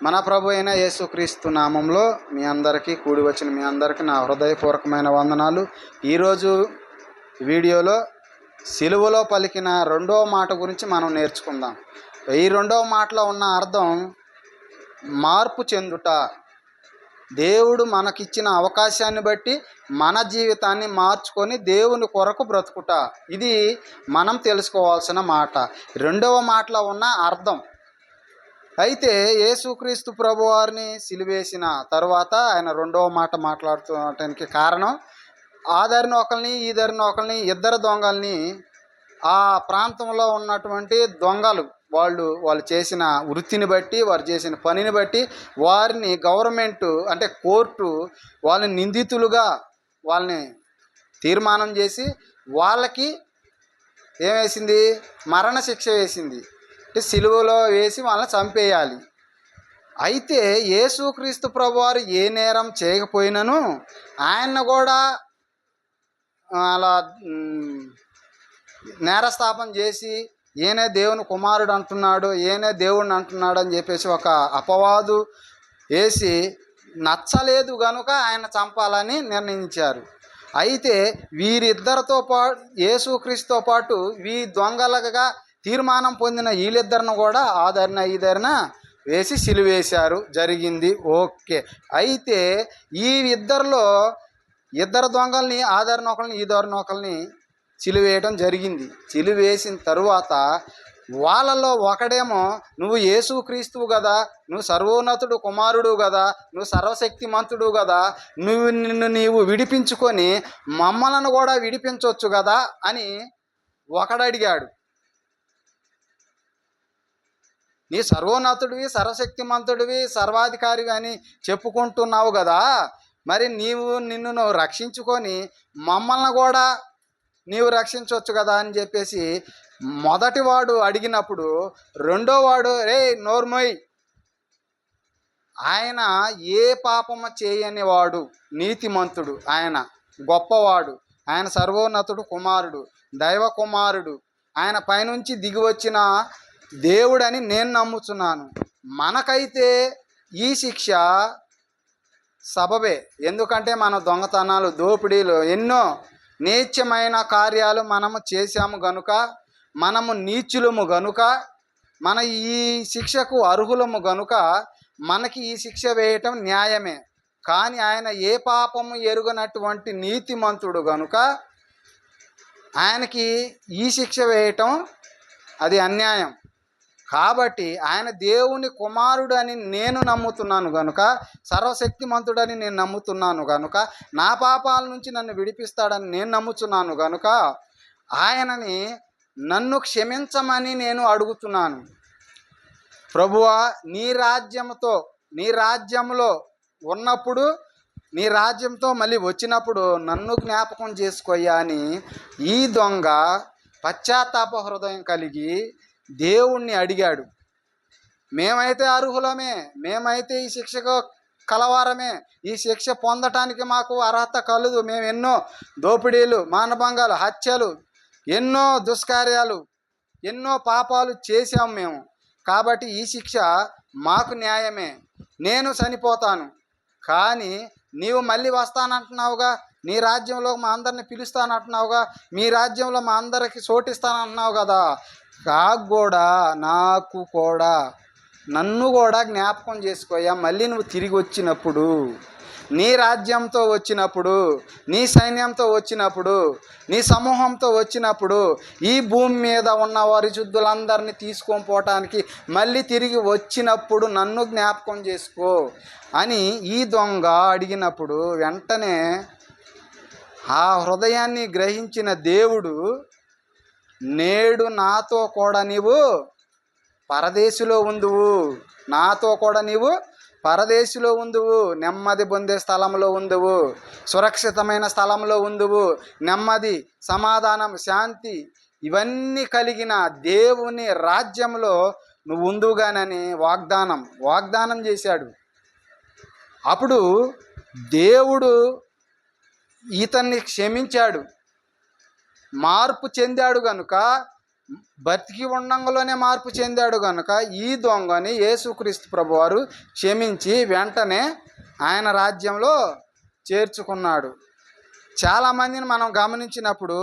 మన ప్రభు అయిన యేసుక్రీస్తు నామంలో మీ అందరికీ కూడి వచ్చిన మీ అందరికీ నా హృదయపూర్వకమైన వందనాలు. ఈరోజు వీడియోలో సిలువలో పలికిన రెండవ మాట గురించి మనం నేర్చుకుందాం. ఈ రెండవ మాటలో ఉన్న అర్థం మార్పు చెందుట. దేవుడు మనకిచ్చిన అవకాశాన్ని బట్టి మన జీవితాన్ని మార్చుకొని దేవుని కొరకు బ్రతుకుట. ఇది మనం తెలుసుకోవాల్సిన మాట. రెండవ మాటలో ఉన్న అర్థం అయితే యేసుక్రీస్తు ప్రభువారిని సిలువేసిన తర్వాత ఆయన రెండవ మాట మాట్లాడుకోవటానికి కారణం ఆ దారిని ఒకరిని ఈ దారిని ఒకరిని ఇద్దరు దొంగల్ని ఆ ప్రాంతంలో ఉన్నటువంటి దొంగలు వాళ్ళు చేసిన వృత్తిని బట్టి వారు చేసిన పనిని బట్టి వారిని గవర్నమెంట్ అంటే కోర్టు వాళ్ళని నిందితులుగా వాళ్ళని తీర్మానం చేసి వాళ్ళకి ఏమేసింది, మరణశిక్ష వేసింది. అంటే సిలువలో వేసి వాళ్ళని చంపేయాలి. అయితే యేసుక్రీస్తు ప్రభువారు ఏ నేరం చేయకపోయినను ఆయన కూడా అలా నేరస్థాపన చేసి ఈయనే దేవుని కుమారుడు అంటున్నాడు, ఈయనే దేవుడిని అంటున్నాడు అని చెప్పేసి ఒక అపవాదు వేసి నచ్చలేదు కనుక ఆయన చంపాలని నిర్ణయించారు. అయితే వీరిద్దరితో పాటు యేసుక్రీస్తుతో పాటు ఈ దొంగలుగా తీర్మానం పొందిన వీళ్ళిద్దరిని కూడా ఆ దారిన ఈ దారిన వేసి సిలువేశారు. జరిగింది ఓకే. అయితే ఈ ఇద్దరు దొంగల్ని ఆ దారిన ఒకరిని ఈ దారిన ఒకరిని సిలువేయడం జరిగింది. సిలువేసిన తరువాత వాళ్ళలో ఒకడేమో నువ్వు యేసుక్రీస్తువు కదా, నువ్వు సర్వోన్నతుడు కుమారుడు కదా, నువ్వు సర్వశక్తిమంతుడు కదా, నీవు విడిపించుకొని మమ్మలను కూడా విడిపించవచ్చు కదా అని ఒకడడిగాడు. నీ సర్వోన్నతుడివి, సర్వశక్తిమంతుడివి, సర్వాధికారివి అని చెప్పుకుంటున్నావు కదా, మరి నిన్ను రక్షించుకొని మమ్మల్ని కూడా నీవు రక్షించవచ్చు కదా అని చెప్పేసి మొదటివాడు అడిగినప్పుడు రెండోవాడు రే నోర్మోయ్, ఆయన ఏ పాపము చేయని వాడు, నీతిమంతుడు, ఆయన గొప్పవాడు, ఆయన సర్వోన్నతుడు కుమారుడు, దైవ కుమారుడు, ఆయన పైనుంచి దిగి వచ్చిన దేవుడని నేను నమ్ముతున్నాను. మనకైతే ఈ శిక్ష సబబే. ఎందుకంటే మన దొంగతనాలు, దోపిడీలు, ఎన్నో నీచమైన కార్యాలు మనము చేశాము గనుక, మనము నీచులము గనుక, మన ఈ శిక్షకు అర్హులము గనుక మనకి ఈ శిక్ష వేయటం న్యాయమే. కానీ ఆయన ఏ పాపము ఎరుగనటువంటి నీతిమంతుడు గనుక ఆయనకి ఈ శిక్ష వేయటం అది అన్యాయం. కాబట్టి ఆయన దేవుని కుమారుడు అని నేను నమ్ముతున్నాను గనుక, సర్వశక్తిమంతుడని నేను నమ్ముతున్నాను గనుక, నా పాపాల నుంచి నన్ను విడిపిస్తాడని నేను నమ్ముతున్నాను గనుక ఆయనని నన్ను క్షమించమని నేను అడుగుతున్నాను. ప్రభువా, నీ రాజ్యంలో ఉన్నప్పుడు, నీ రాజ్యంతో మళ్ళీ వచ్చినప్పుడు నన్ను జ్ఞాపకం చేసుకోయ్యా అని ఈ దొంగ పశ్చాత్తాప హృదయం కలిగి దేవుణ్ణి అడిగాడు. మేమైతే అర్హులమే, మేమైతే ఈ శిక్షకు కలవారమే, ఈ శిక్ష పొందటానికి మాకు అర్హత కలదు. మేము ఎన్నో దోపిడీలు, మానభంగాలు, హత్యలు, ఎన్నో దుష్కార్యాలు, ఎన్నో పాపాలు చేశాం మేము. కాబట్టి ఈ శిక్ష మాకు న్యాయమే. నేను చనిపోతాను, కానీ నీవు మళ్ళీ వస్తానంటున్నావుగా, నీ రాజ్యంలో మా అందరిని పిలుస్తానంటున్నావుగా, మీ రాజ్యంలో మా అందరికి చోటిస్తానంటున్నావు కదా, నాకు కూడా నన్ను కూడా జ్ఞాపకం చేసుకోయా. మళ్ళీ నువ్వు తిరిగి వచ్చినప్పుడు, నీ రాజ్యంతో వచ్చినప్పుడు, నీ సైన్యంతో వచ్చినప్పుడు, నీ సమూహంతో వచ్చినప్పుడు, ఈ భూమి మీద ఉన్న పరిశుద్ధులందరినీ తీసుకొని పోవటానికి మళ్ళీ తిరిగి వచ్చినప్పుడు నన్ను జ్ఞాపకం చేసుకో అని ఈ దొంగ అడిగినప్పుడు వెంటనే ఆ హృదయాన్ని గ్రహించిన దేవుడు, నేడు నాతో కూడా నీవు పరదేశిలో ఉందువు, నాతో కూడా నీవు పరదేశిలో ఉందువు, నెమ్మది పొందే స్థలంలో ఉందువు, సురక్షితమైన స్థలంలో ఉందువు, నెమ్మది, సమాధానం, శాంతి ఇవన్నీ కలిగిన దేవుని రాజ్యంలో నువ్వు ఉందువుగానని వాగ్దానం చేశాడు. అప్పుడు దేవుడు ఇతన్ని క్షమించాడు. మార్పు చెందాడు గనుక బతికి ఉండంగానే మార్పు చెందాడు కనుక ఈ దొంగని యేసుక్రీస్తు ప్రభువారు క్షమించి వెంటనే ఆయన రాజ్యంలో చేర్చుకున్నాడు. చాలామందిని మనం గమనించినప్పుడు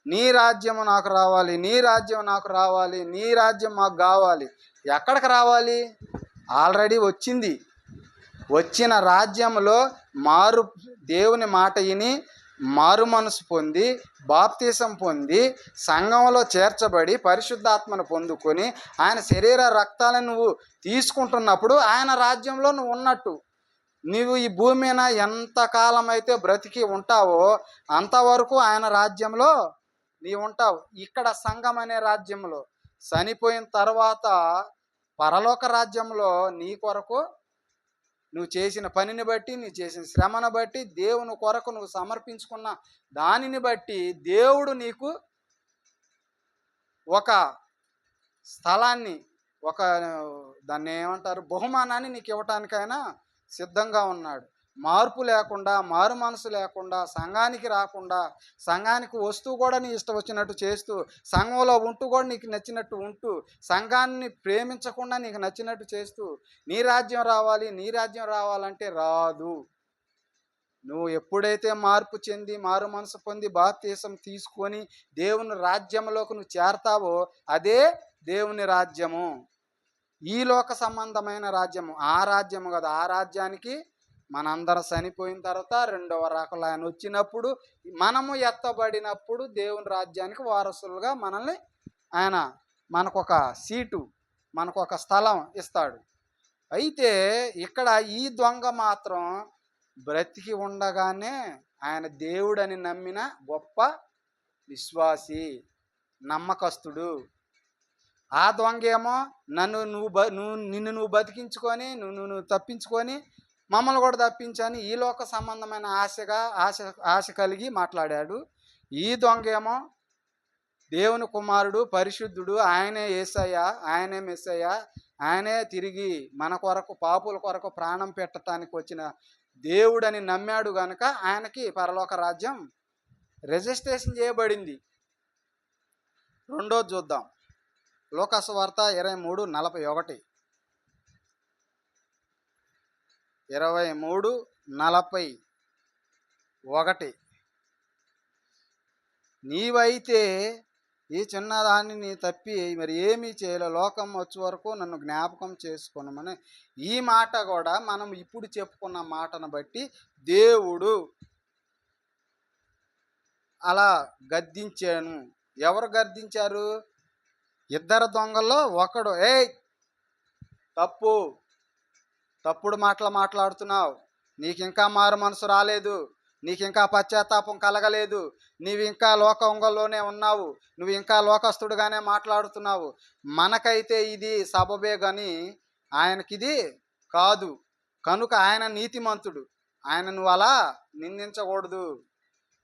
నీ రాజ్యం నాకు రావాలి, నీ రాజ్యం నాకు రావాలి, నీ రాజ్యం మాకు కావాలి. ఎక్కడికి రావాలి? ఆల్రెడీ వచ్చింది. వచ్చిన రాజ్యంలో దేవుని మాట విని మారు మనసు పొంది బాప్తీసం పొంది సంఘంలో చేర్చబడి పరిశుద్ధాత్మను పొందుకొని ఆయన శరీర రక్తాలను నువ్వు తీసుకుంటున్నప్పుడు ఆయన రాజ్యంలో నువ్వు ఉన్నట్టు. నీవు ఈ భూమి మీద ఎంతకాలం అయితే బ్రతికి ఉంటావో అంతవరకు ఆయన రాజ్యంలో నీవు ఉంటావు. ఇక్కడ సంఘం అనే రాజ్యంలో చనిపోయిన తర్వాత పరలోక రాజ్యంలో నీ కొరకు నువ్వు చేసిన పనిని బట్టి, నువ్వు చేసిన శ్రమను బట్టి, దేవుని కొరకు నువ్వు సమర్పించుకున్న దానిని బట్టి దేవుడు నీకు ఒక స్థలాన్ని, ఒక దాన్ని ఏమంటారు, బహుమానాన్ని నీకు ఇవ్వటానికైనా సిద్ధంగా ఉన్నాడు. మార్పు లేకుండా, మారు మనసు లేకుండా, సంఘానికి రాకుండా, సంఘానికి వస్తూ కూడా నీ ఇష్టం వచ్చినట్టు చేస్తూ, సంఘంలో ఉంటూ కూడా నీకు నచ్చినట్టు ఉంటూ, సంఘాన్ని ప్రేమించకుండా నీకు నచ్చినట్టు చేస్తూ నీ రాజ్యం రావాలి, నీ రాజ్యం రావాలంటే రాదు. నువ్వు ఎప్పుడైతే మార్పు చెంది మారు మనసు పొంది బాప్తీసం తీసుకొని దేవుని రాజ్యంలోకి నువ్వు చేరతావో అదే దేవుని రాజ్యము. ఈ లోక సంబంధమైన రాజ్యము, ఆ రాజ్యము కదా. ఆ రాజ్యానికి మనందరం చనిపోయిన తర్వాత రెండవ రాకలు ఆయన వచ్చినప్పుడు మనము ఎత్తబడినప్పుడు దేవుని రాజ్యానికి వారసులుగా మనల్ని ఆయన మనకొక సీటు, మనకొక స్థలం ఇస్తాడు. అయితే ఇక్కడ ఈ దొంగ మాత్రం బ్రతికి ఉండగానే ఆయన దేవుడని నమ్మిన గొప్ప విశ్వాసి, నమ్మకస్తుడు. ఆ దొంగ ఏమో నిన్ను నువ్వు బతికించుకొని నువ్వు తప్పించుకొని మమ్మల్ని కూడా తప్పించని ఈ లోక సంబంధమైన ఆశ కలిగి మాట్లాడాడు. ఈ దొంగ ఏమో దేవుని కుమారుడు, పరిశుద్ధుడు, ఆయనే యేసయ్య, ఆయనే మెస్సయ్య, ఆయనే తిరిగి మన కొరకు పాపుల కొరకు ప్రాణం పెట్టడానికి వచ్చిన దేవుడని నమ్మాడు గనుక ఆయనకి పరలోక రాజ్యం రిజిస్ట్రేషన్ చేయబడింది. రెండోది చూద్దాం. లోకాసు వార్త 23:41. 23:41. నీవైతే ఈ చిన్నదాన్ని నీ తప్పి మరి ఏమీ చేయలే, లోకం వచ్చే వరకు నన్ను జ్ఞాపకం చేసుకున్నామని ఈ మాట కూడా మనం ఇప్పుడు చెప్పుకున్న మాటను బట్టి దేవుడు అలా గద్దించాను. ఎవరు గద్దించారు? ఇద్దరు దొంగల్లో ఒకడు, తప్పుడు మాటలు మాట్లాడుతున్నావు, నీకు ఇంకా మారు మనసు రాలేదు, నీకు ఇంకా పశ్చాత్తాపం కలగలేదు, నీవు ఇంకా లోకంలోనే ఉన్నావు, నువ్వు ఇంకా లోకస్తుడుగానే మాట్లాడుతున్నావు, మనకైతే ఇది సబబే కానీ ఆయనకిది కాదు, కనుక ఆయన నీతిమంతుడు, ఆయన నువ్వు అలా నిందించకూడదు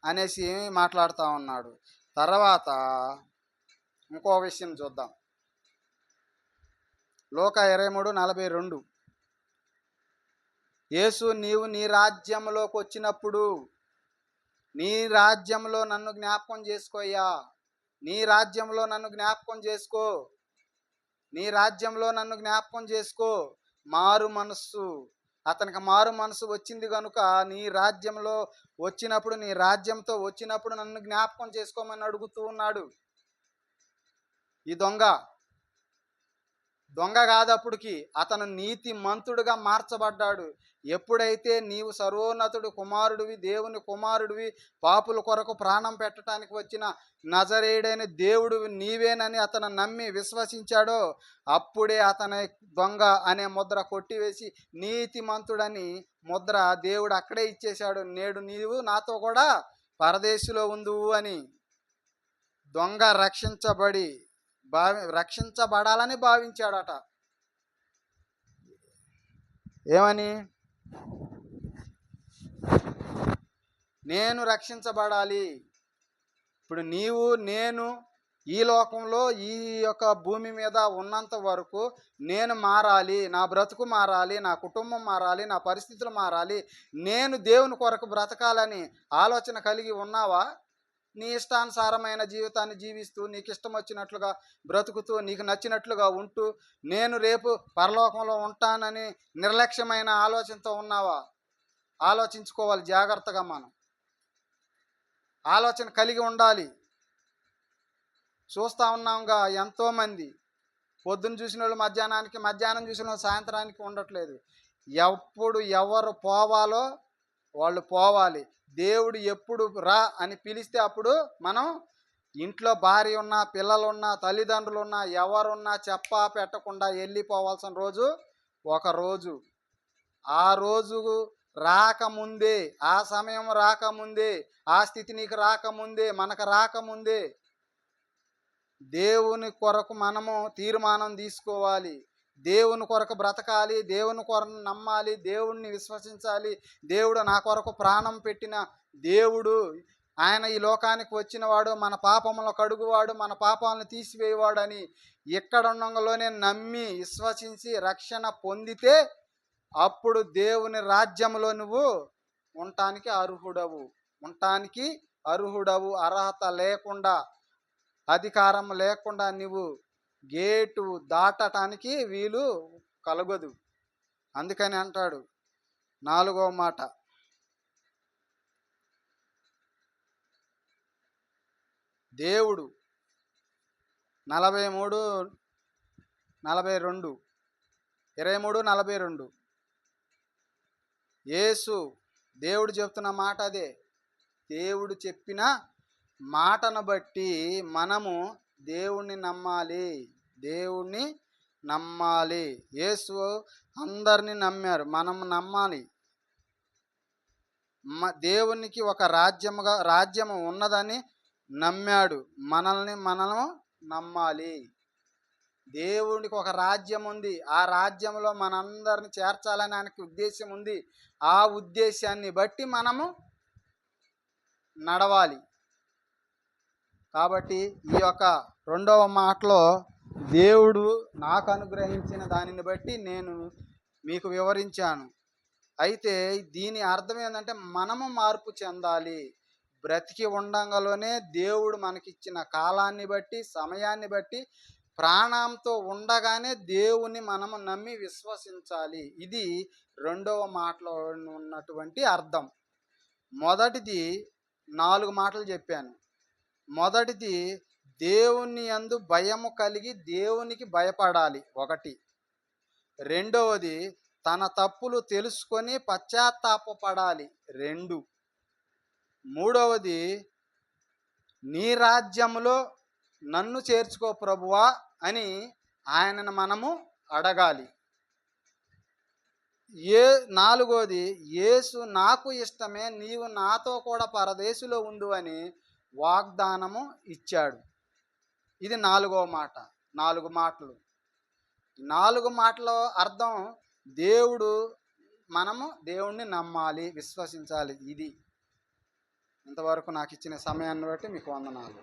అనేసి మాట్లాడుతూ ఉన్నాడు. తర్వాత ఇంకో విషయం చూద్దాం. లోక 23:42. యేసు, నీవు నీ రాజ్యంలోకి వచ్చినప్పుడు నీ రాజ్యంలో నన్ను జ్ఞాపకం చేసుకోయ్యా, నీ రాజ్యంలో నన్ను జ్ఞాపకం చేసుకో, నీ రాజ్యంలో నన్ను జ్ఞాపకం చేసుకో. మారు మనస్సు, అతనికి మారు మనసు వచ్చింది కనుక నీ రాజ్యంలో వచ్చినప్పుడు, నీ రాజ్యంతో వచ్చినప్పుడు నన్ను జ్ఞాపకం చేసుకోమని అడుగుతూ ఉన్నాడు. ఈ దొంగ కాదప్పుడుకి అతను నీతిమంతుడుగా మార్చబడ్డాడు. ఎప్పుడైతే నీవు సర్వోన్నతుడు కుమారుడివి, దేవుని కుమారుడివి, పాపుల కొరకు ప్రాణం పెట్టడానికి వచ్చిన నజరేయుడైన దేవుడివి నీవేనని అతను నమ్మి విశ్వసించాడో అప్పుడే అతని దొంగ అనే ముద్ర కొట్టివేసి నీతిమంతుడని ముద్ర దేవుడు అక్కడే ఇచ్చేశాడు. నేడు నీవు నాతో కూడా పరదేశంలో ఉందువు అని. దొంగ రక్షించబడాలని భావించాడట. ఏమని? నేను రక్షించబడాలి. ఇప్పుడు నీవు నేను ఈ లోకంలో ఈ యొక్క భూమి మీద ఉన్నంత వరకు నేను మారాలి, నా బ్రతుకు మారాలి, నా కుటుంబం మారాలి, నా పరిస్థితులు మారాలి, నేను దేవుని కొరకు బ్రతకాలని ఆలోచన కలిగి ఉన్నావా? నీ ఇష్టానుసారమైన జీవితాన్ని జీవిస్తూ నీకు ఇష్టం వచ్చినట్లుగా బ్రతుకుతూ నీకు నచ్చినట్లుగా ఉంటూ నేను రేపు పరలోకంలో ఉంటానని నిర్లక్ష్యమైన ఆలోచనతో ఉన్నావా? ఆలోచించుకోవాలి జాగ్రత్తగా. మనం ఆలోచన కలిగి ఉండాలి. చూస్తూ ఉన్నాంగా ఎంతోమంది పొద్దున్న చూసిన వాళ్ళు మధ్యాహ్నానికి, మధ్యాహ్నం చూసిన వాళ్ళు సాయంత్రానికి ఉండట్లేదు. ఎప్పుడు ఎవరు పోవాలో వాళ్ళు పోవాలి. దేవుడు ఎప్పుడు రా అని పిలిస్తే అప్పుడు మనం ఇంట్లో భార్య ఉన్నా, పిల్లలున్నా, తల్లిదండ్రులు ఉన్నా, ఎవరున్నా చెప్పా పెట్టకుండా వెళ్ళిపోవాల్సిన రోజు ఒక రోజు. ఆ రోజు రాకముందే, ఆ సమయం రాకముందే, ఆ స్థితి నీకు రాకముందే, మనకు రాకముందే దేవుని కొరకు మనము తీర్మానం తీసుకోవాలి. దేవుని కొరకు బ్రతకాలి, దేవుని కొరకు నమ్మాలి, దేవుణ్ణి విశ్వసించాలి. దేవుడు నా కొరకు ప్రాణం పెట్టిన దేవుడు, ఆయన ఈ లోకానికి వచ్చినవాడు, మన పాపములను కడుగువాడు, మన పాపాలను తీసివేయవాడు అని ఇక్కడ ఉండగానే నమ్మి విశ్వసించి రక్షణ పొందితే అప్పుడు దేవుని రాజ్యంలో నువ్వు ఉండటానికి అర్హుడవు. అర్హత లేకుండా, అధికారం లేకుండా నువ్వు గేటు దాటటానికి వీలు కలగదు. అందుకని అంటాడు 4వ మాట, దేవుడు 43:42 యేసు దేవుడు చెప్తున్న మాట అదే. దేవుడు చెప్పిన మాటను బట్టి మనము దేవుణ్ణి నమ్మాలి. యేసు అందరినీ నమ్మారు, మనం నమ్మాలి. దేవునికి ఒక రాజ్యము ఉన్నదని నమ్మాడు, మనము నమ్మాలి. దేవునికి ఒక రాజ్యం ఉంది, ఆ రాజ్యంలో మనందరిని చేర్చాలని ఆయనకి ఉద్దేశం ఉంది. ఆ ఉద్దేశాన్ని బట్టి మనము నడవాలి. కాబట్టి ఈ యొక్క 2వ మాటలో దేవుడు నాకు అనుగ్రహించిన దానిని బట్టి నేను మీకు వివరించాను. అయితే దీని అర్థం ఏంటంటే మనము మార్పు చెందాలి. బ్రతికి ఉండంగానే దేవుడు మనకిచ్చిన కాలాన్ని బట్టి, సమయాన్ని బట్టి, ప్రాణంతో ఉండగానే దేవుని మనము నమ్మి విశ్వసించాలి. ఇది 2వ మాటలో ఉన్నటువంటి అర్థం. మొదటిది 4 మాటలు చెప్పాను. మొదటిది దేవుని యందు భయము కలిగి దేవునికి భయపడాలి 1. రెండవది తన తప్పులు తెలుసుకొని పశ్చాత్తాపపడాలి 2. మూడవది నీ రాజ్యములో నన్ను చేర్చుకో ప్రభువా అని ఆయనను మనము అడగాలి. 4వది యేసు నాకు ఇష్టమే, నీవు నాతో కూడా పరదేశులో ఉండు అని వాగ్దానము ఇచ్చాడు. ఇది 4వ మాట. 4 మాటలు. 4 మాటల అర్థం మనము దేవుణ్ణి నమ్మాలి, విశ్వసించాలి. ఇది ఇంతవరకు నాకు ఇచ్చిన సమయాన్ని బట్టి మీకు వందనాలు.